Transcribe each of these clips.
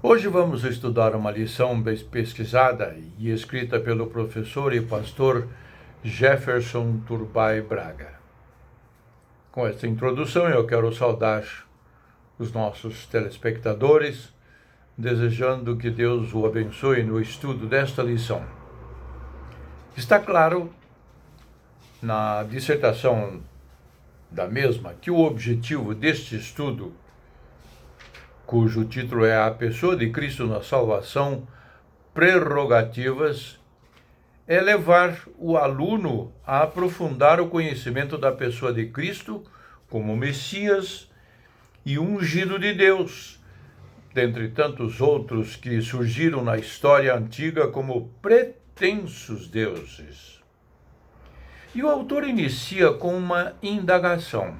Hoje vamos estudar uma lição pesquisada e escrita pelo professor e pastor Jefferson Turbay Braga. Com esta introdução, eu quero saudar os nossos telespectadores, desejando que Deus o abençoe no estudo desta lição. Está claro na dissertação da mesma que o objetivo deste estudo, cujo título é A Pessoa de Cristo na Salvação, Prerrogativas, é levar o aluno a aprofundar o conhecimento da pessoa de Cristo como Messias e ungido de Deus, dentre tantos outros que surgiram na história antiga como pretensos deuses. E o autor inicia com uma indagação.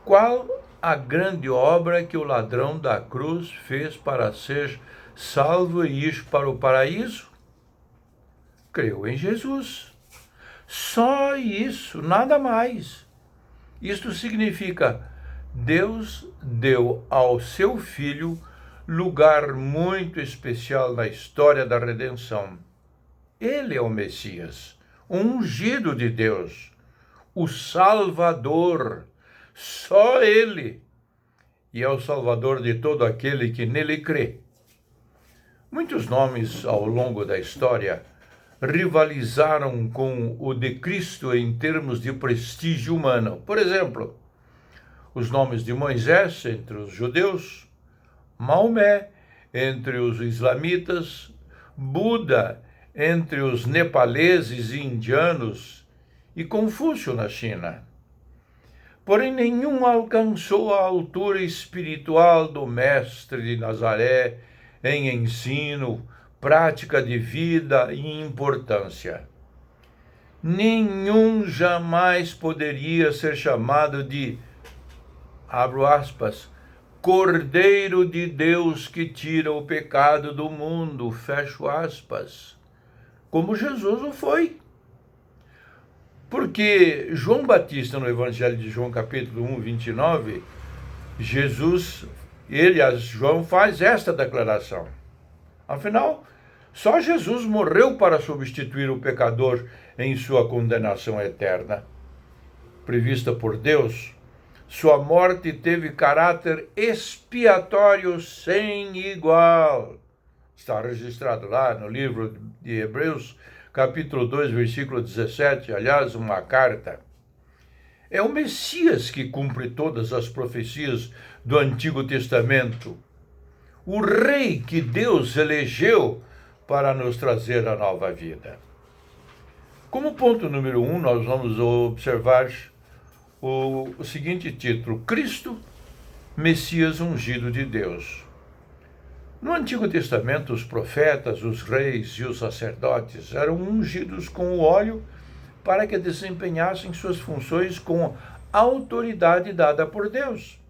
Qual a grande obra que o ladrão da cruz fez para ser salvo e ir para o paraíso? Creu em Jesus. Só isso, nada mais. Isto significa, Deus deu ao seu Filho lugar muito especial na história da redenção. Ele é o Messias, o ungido de Deus, o Salvador. Só Ele, e é o Salvador de todo aquele que nele crê. Muitos nomes ao longo da história rivalizaram com o de Cristo em termos de prestígio humano. Por exemplo, os nomes de Moisés entre os judeus, Maomé entre os islamitas, Buda entre os nepaleses e indianos e Confúcio na China. Porém, nenhum alcançou a altura espiritual do Mestre de Nazaré em ensino, prática de vida e importância. Nenhum jamais poderia ser chamado de, abro aspas, Cordeiro de Deus que tira o pecado do mundo, fecho aspas, como Jesus o foi. Porque João Batista, no Evangelho de João, capítulo 1, 29, João faz esta declaração. Afinal, só Jesus morreu para substituir o pecador em sua condenação eterna. Prevista por Deus, sua morte teve caráter expiatório sem igual. Está registrado lá no livro de Hebreus, capítulo 2, versículo 17, aliás, uma carta. É o Messias que cumpre todas as profecias do Antigo Testamento. O Rei que Deus elegeu para nos trazer a nova vida. Como ponto número 1, nós vamos observar o seguinte título: Cristo, Messias ungido de Deus. No Antigo Testamento, os profetas, os reis e os sacerdotes eram ungidos com o óleo para que desempenhassem suas funções com a autoridade dada por Deus.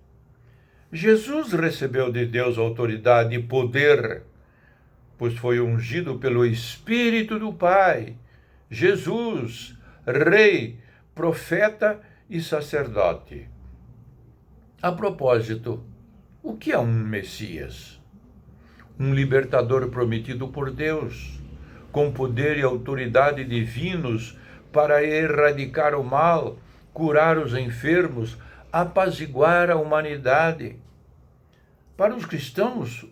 Jesus recebeu de Deus autoridade e poder, pois foi ungido pelo Espírito do Pai. Jesus, rei, profeta e sacerdote. A propósito, o que é um Messias? Um libertador prometido por Deus, com poder e autoridade divinos para erradicar o mal, curar os enfermos, apaziguar a humanidade. Para os cristãos,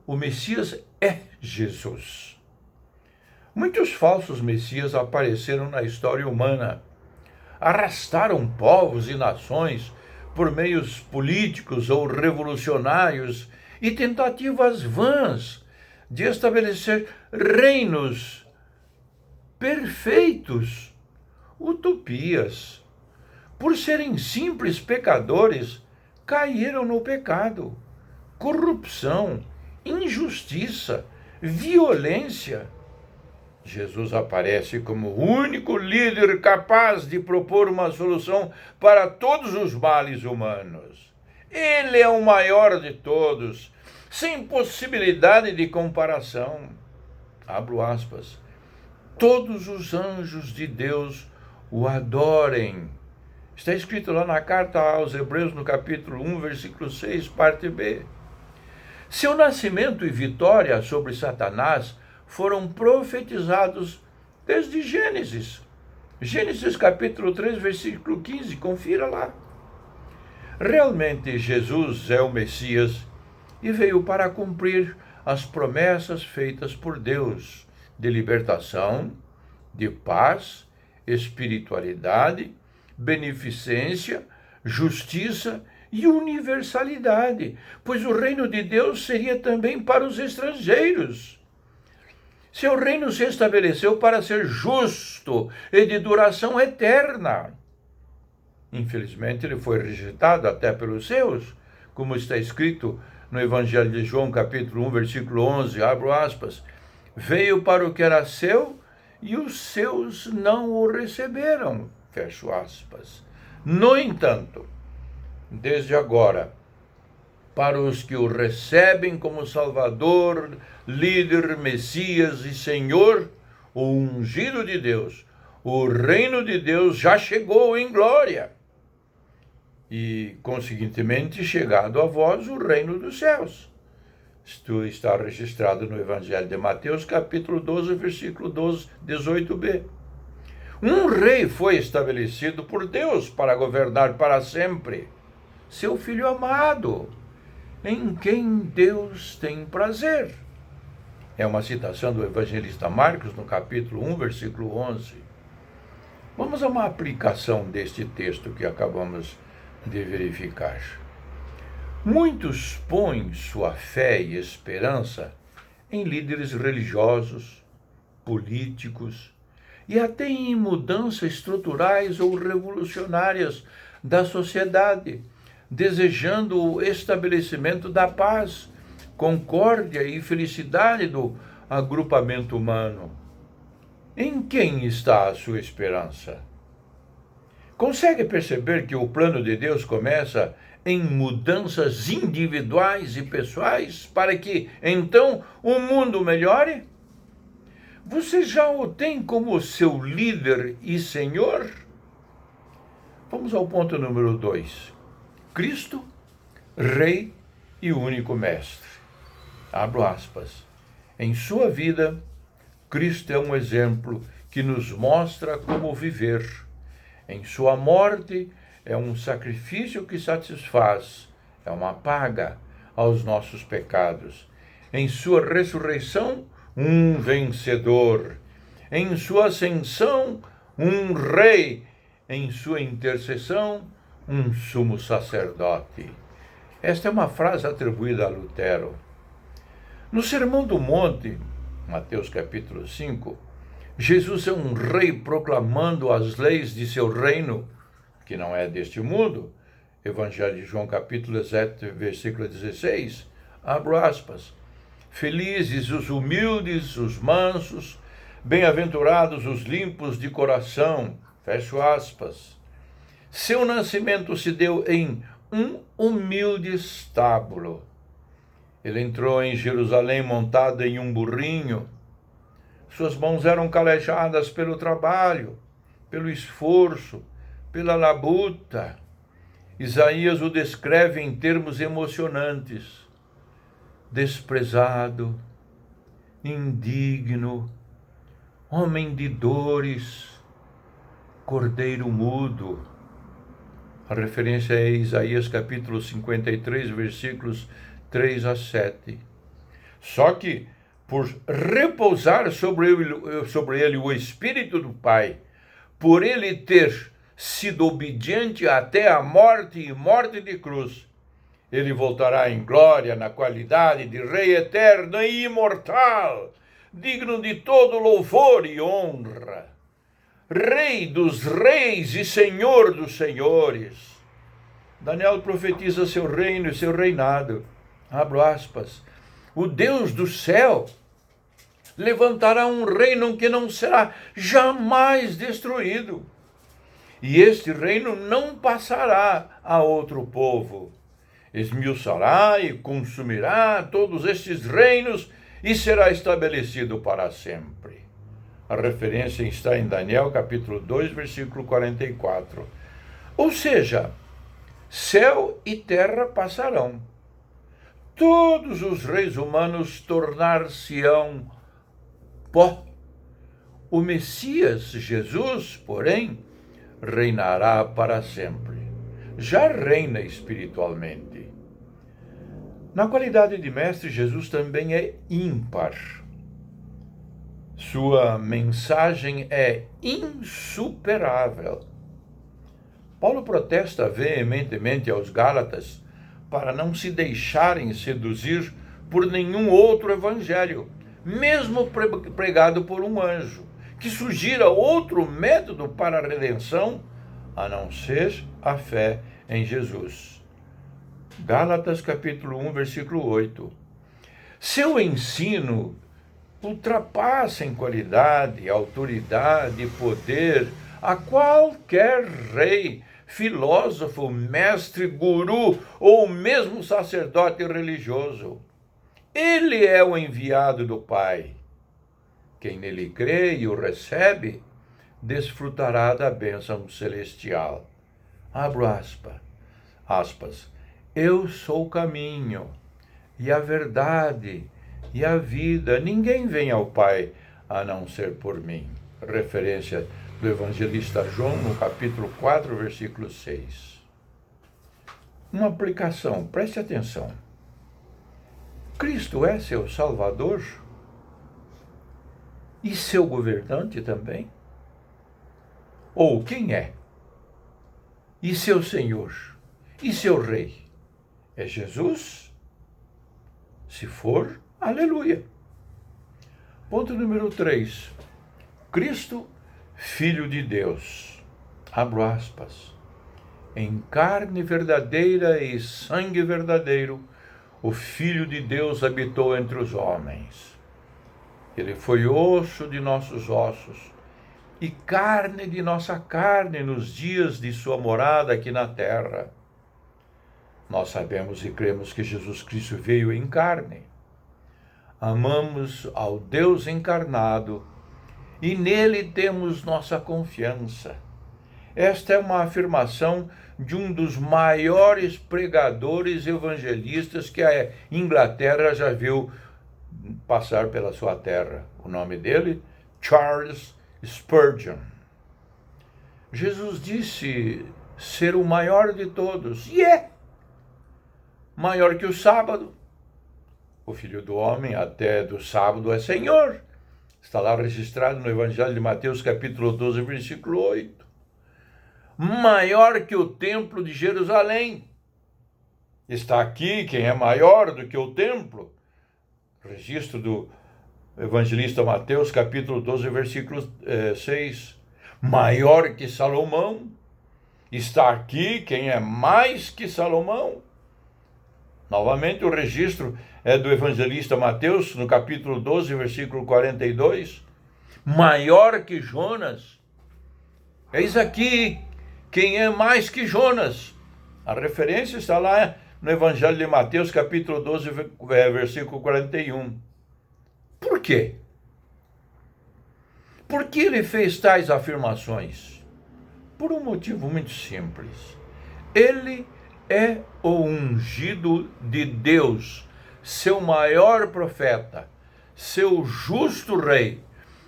o Messias é Jesus. Muitos falsos Messias apareceram na história humana. Arrastaram povos e nações por meios políticos ou revolucionários e tentativas vãs de estabelecer reinos perfeitos, utopias. Por serem simples pecadores, caíram no pecado, corrupção, injustiça, violência. Jesus aparece como o único líder capaz de propor uma solução para todos os males humanos. Ele é o maior de todos, sem possibilidade de comparação. Abro aspas. Todos os anjos de Deus o adorem. Está escrito lá na carta aos Hebreus, no capítulo 1, versículo 6, parte B. Seu nascimento e vitória sobre Satanás foram profetizados desde Gênesis. Gênesis capítulo 3, versículo 15, confira lá. Realmente Jesus é o Messias e veio para cumprir as promessas feitas por Deus de libertação, de paz, espiritualidade, beneficência, justiça e universalidade, pois o reino de Deus seria também para os estrangeiros. Seu reino se estabeleceu para ser justo e de duração eterna. Infelizmente, ele foi rejeitado até pelos seus, como está escrito no Evangelho de João, capítulo 1, versículo 11, abro aspas, veio para o que era seu e os seus não o receberam, fecho aspas. No entanto, desde agora, para os que o recebem como Salvador, líder, Messias e Senhor, o ungido de Deus, o reino de Deus já chegou em glória. E, conseguintemente, chegado a vós o reino dos céus. Isto está registrado no Evangelho de Mateus, capítulo 12, versículo 12, 18b. Um rei foi estabelecido por Deus para governar para sempre, seu Filho amado, em quem Deus tem prazer. É uma citação do evangelista Marcos, no capítulo 1, versículo 11. Vamos a uma aplicação deste texto que acabamos de verificar. Muitos põem sua fé e esperança em líderes religiosos, políticos e até em mudanças estruturais ou revolucionárias da sociedade, desejando o estabelecimento da paz, concórdia e felicidade do agrupamento humano. Em quem está a sua esperança? Consegue perceber que o plano de Deus começa em mudanças individuais e pessoais para que, então, o mundo melhore? Você já o tem como seu líder e Senhor? Vamos ao ponto número 2. Cristo, Rei e único Mestre. Abro aspas. Em sua vida, Cristo é um exemplo que nos mostra como viver. Em sua morte, é um sacrifício que satisfaz, é uma paga aos nossos pecados. Em sua ressurreição, um vencedor. Em sua ascensão, um rei. Em sua intercessão, um sumo sacerdote. Esta é uma frase atribuída a Lutero. No Sermão do Monte, Mateus capítulo 5, Jesus é um rei proclamando as leis de seu reino, que não é deste mundo. Evangelho de João capítulo 7, versículo 16, abro aspas. Felizes os humildes, os mansos, bem-aventurados os limpos de coração, fecho aspas. Seu nascimento se deu em um humilde estábulo. Ele entrou em Jerusalém montado em um burrinho. Suas mãos eram calejadas pelo trabalho, pelo esforço, pela labuta. Isaías o descreve em termos emocionantes. Desprezado, indigno, homem de dores, cordeiro mudo. A referência é Isaías capítulo 53, versículos 3 a 7. Só que, por repousar sobre ele o Espírito do Pai, por ele ter sido obediente até a morte e morte de cruz, ele voltará em glória na qualidade de Rei eterno e imortal, digno de todo louvor e honra. Rei dos reis e Senhor dos senhores. Daniel profetiza seu reino e seu reinado. Abro aspas. O Deus do céu levantará um reino que não será jamais destruído. E este reino não passará a outro povo. Esmiuçará e consumirá todos estes reinos e será estabelecido para sempre. A referência está em Daniel capítulo 2, versículo 44. Ou seja, céu e terra passarão. todos os reis humanos tornar-se-ão pó. O Messias, Jesus, porém, reinará para sempre. Já reina espiritualmente. Na qualidade de mestre, Jesus também é ímpar. Sua mensagem é insuperável. Paulo protesta veementemente aos Gálatas para não se deixarem seduzir por nenhum outro evangelho, mesmo pregado por um anjo, que sugira outro método para a redenção, a não ser a fé em Jesus. Gálatas capítulo 1, versículo 8. Seu ensino ultrapassa em qualidade, autoridade e poder a qualquer rei, filósofo, mestre, guru ou mesmo sacerdote religioso. Ele é o enviado do Pai. Quem nele crê e o recebe, desfrutará da bênção celestial. Abro aspas. Eu sou o caminho e a verdade e a vida. Ninguém vem ao Pai a não ser por mim. Referência do evangelista João, no capítulo 4, versículo 6. Uma aplicação, preste atenção. Cristo é seu Salvador e seu governante também? Ou quem é? E seu Senhor? E seu Rei? É Jesus? Se for, aleluia. Ponto número 3. Cristo, Filho de Deus. Abro aspas. Em carne verdadeira e sangue verdadeiro, o Filho de Deus habitou entre os homens. Ele foi osso de nossos ossos e carne de nossa carne nos dias de sua morada aqui na terra. Nós sabemos e cremos que Jesus Cristo veio em carne. Amamos ao Deus encarnado e nele temos nossa confiança. Esta é uma afirmação de um dos maiores pregadores evangelistas que a Inglaterra já viu passar pela sua terra. O nome dele, Charles Spurgeon. Jesus disse ser o maior de todos, e é maior que o sábado. O Filho do Homem até do sábado é Senhor. Está lá registrado no Evangelho de Mateus, capítulo 12, versículo 8. Maior que o templo de Jerusalém. Está aqui quem é maior do que o templo. Registro do evangelista Mateus, capítulo 12, versículo 6. Maior que Salomão. Está aqui quem é mais que Salomão. Novamente, o registro é do evangelista Mateus, no capítulo 12, versículo 42. Maior que Jonas. Eis aqui quem é mais que Jonas. A referência está lá no evangelho de Mateus, capítulo 12, versículo 41. Por quê? Por que ele fez tais afirmações? Por um motivo muito simples. Ele é o ungido de Deus, seu maior profeta, seu justo rei,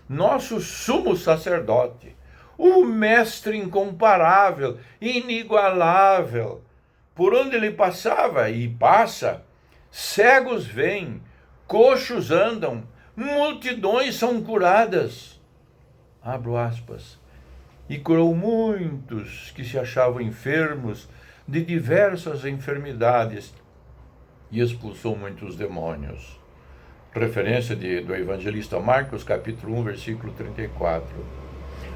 nosso sumo sacerdote, o mestre incomparável, inigualável. Por onde ele passava e passa, cegos vêm, coxos andam, multidões são curadas. Abro aspas. E curou muitos que se achavam enfermos de diversas enfermidades e expulsou muitos demônios. Referência do evangelista Marcos, capítulo 1, versículo 34.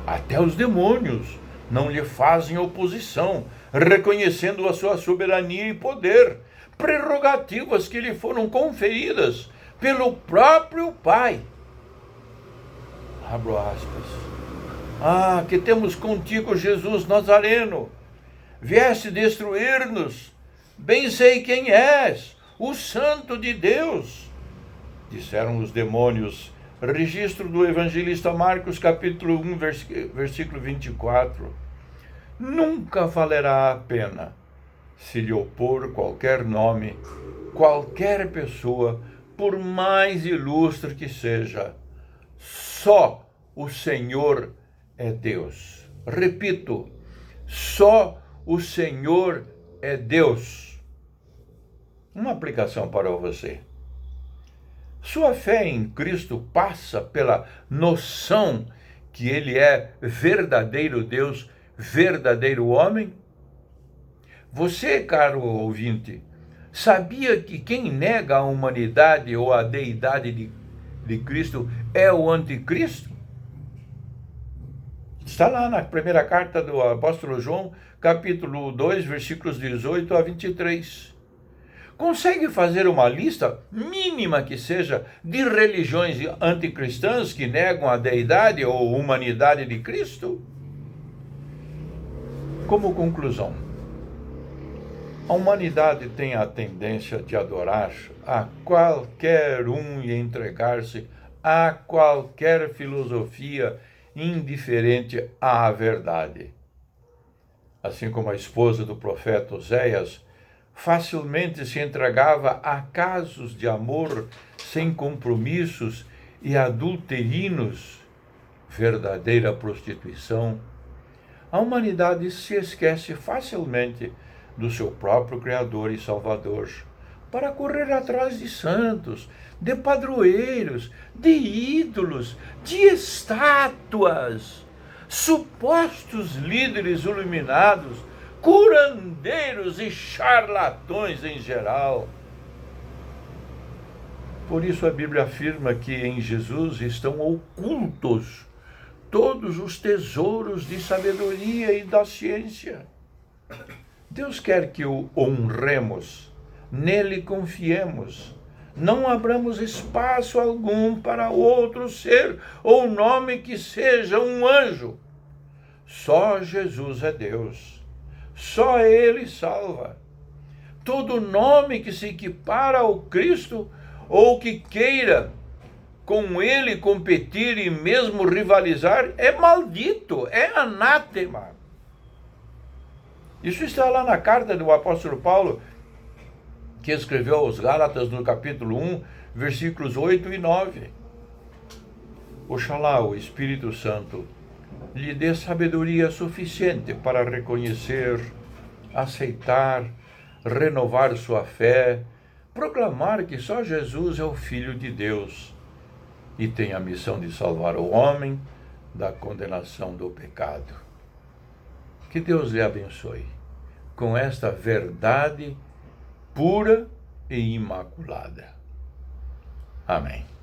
Até os demônios não lhe fazem oposição, reconhecendo a sua soberania e poder, prerrogativas que lhe foram conferidas pelo próprio Pai. Abro aspas. Ah, que temos contigo, Jesus Nazareno. Vieste destruir-nos. Bem sei quem és, o Santo de Deus. Disseram os demônios. Registro do evangelista Marcos, capítulo 1, versículo 24. Nunca valerá a pena se lhe opor qualquer nome qualquer pessoa, por mais ilustre que seja, só o Senhor é Deus. Repito, só o Senhor é Deus. Uma aplicação para você. Sua fé em Cristo passa pela noção que Ele é verdadeiro Deus, verdadeiro homem? Você, caro ouvinte, sabia que quem nega a humanidade ou a deidade de Cristo é o anticristo? Está lá na primeira carta do apóstolo João, capítulo 2, versículos 18 a 23. Consegue fazer uma lista, mínima que seja, de religiões anticristãs que negam a deidade ou humanidade de Cristo? Como conclusão, a humanidade tem a tendência de adorar a qualquer um e entregar-se a qualquer filosofia indiferente à verdade. Assim como a esposa do profeta Oséias facilmente se entregava a casos de amor sem compromissos e adulterinos, verdadeira prostituição, a humanidade se esquece facilmente do seu próprio Criador e Salvador para correr atrás de santos, de padroeiros, de ídolos, de estátuas, supostos líderes iluminados, curandeiros e charlatões em geral. Por isso a Bíblia afirma que em Jesus estão ocultos todos os tesouros de sabedoria e da ciência. Deus quer que o honremos, nele confiemos, não abramos espaço algum para outro ser ou nome que seja um anjo. Só Jesus é Deus. Só Ele salva. Todo nome que se equipara ao Cristo ou que queira com Ele competir e mesmo rivalizar é maldito, é anátema. Isso está lá na carta do apóstolo Paulo, que escreveu aos Gálatas no capítulo 1, versículos 8 e 9. Oxalá o Espírito Santo lhe dê sabedoria suficiente para reconhecer, aceitar, renovar sua fé, proclamar que só Jesus é o Filho de Deus e tem a missão de salvar o homem da condenação do pecado. Que Deus lhe abençoe com esta verdade pura e imaculada. Amém.